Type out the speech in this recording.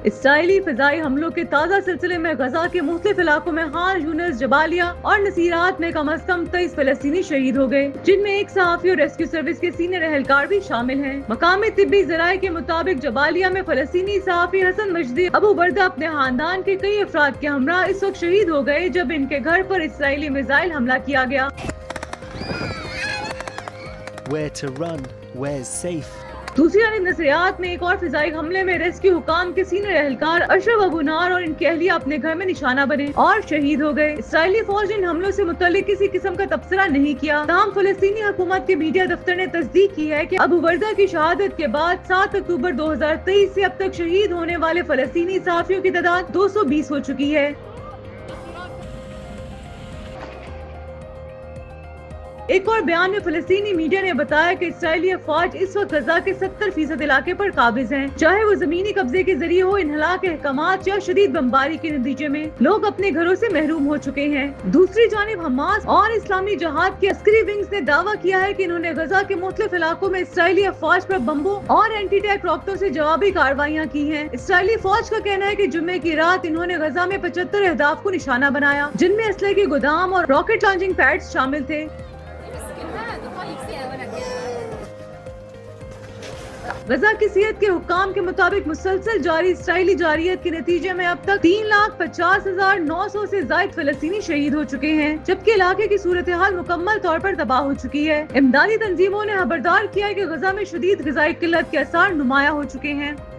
اسرائیلی فضائی حملوں کے تازہ سلسلے میں غزہ کے مختلف علاقوں میں خان یونس، جبالیہ اور نصیرات میں کم از کم 23 فلسطینی شہید ہو گئے، جن میں ایک صحافی اور ریسکیو سروس کے سینئر اہلکار بھی شامل ہیں۔ مقامی طبی ذرائع کے مطابق جبالیہ میں فلسطینی صحافی حسن مجدی ابو بردہ اپنے خاندان کے کئی افراد کے ہمراہ اس وقت شہید ہو گئے جب ان کے گھر پر اسرائیلی میزائل حملہ کیا گیا۔ Where to run? Where's safe? دوسری جانب نصیرات میں ایک اور فضائی حملے میں ریسکیو حکام کے سینئر اہلکار اشرف ابو نار اور ان کی اہلیہ اپنے گھر میں نشانہ بنے اور شہید ہو گئے۔ اسرائیلی فوج نے ان حملوں سے متعلق کسی قسم کا تبصرہ نہیں کیا، تاہم فلسطینی حکومت کے میڈیا دفتر نے تصدیق کی ہے کہ ابو بردہ کی شہادت کے بعد 7 اکتوبر 2023 سے اب تک شہید ہونے والے فلسطینی صحافیوں کی تعداد 220 ہو چکی ہے۔ ایک اور بیان میں فلسطینی میڈیا نے بتایا کہ اسرائیلی افواج اس وقت غزہ کے 70% علاقے پر قابض ہیں، چاہے وہ زمینی قبضے کے ذریعے ہو، انہلاک کے احکامات یا شدید بمباری کے نتیجے میں لوگ اپنے گھروں سے محروم ہو چکے ہیں۔ دوسری جانب حماس اور اسلامی جہاد کے عسکری ونگز نے دعویٰ کیا ہے کہ انہوں نے غزہ کے مختلف علاقوں میں اسرائیلی افواج پر بمبوں اور اینٹی ٹینک راکٹوں سے جوابی کارروائیاں کی ہیں۔ اسرائیلی فوج کا کہنا ہے کہ جمعے کی رات انہوں نے غزہ میں 75 اہداف کو نشانہ بنایا، جن میں اسلحے کے گودام اور راکٹ لانچنگ پیڈز شامل تھے۔ غزہ کی صحت کے حکام کے مطابق مسلسل جاری اسرائیلی جارحیت کے نتیجے میں اب تک 3,50,900 سے زائد فلسطینی شہید ہو چکے ہیں، جبکہ علاقے کی صورتحال مکمل طور پر تباہ ہو چکی ہے۔ امدادی تنظیموں نے خبردار کیا ہے کہ غزہ میں شدید غذائی قلت کے آثار نمایاں ہو چکے ہیں۔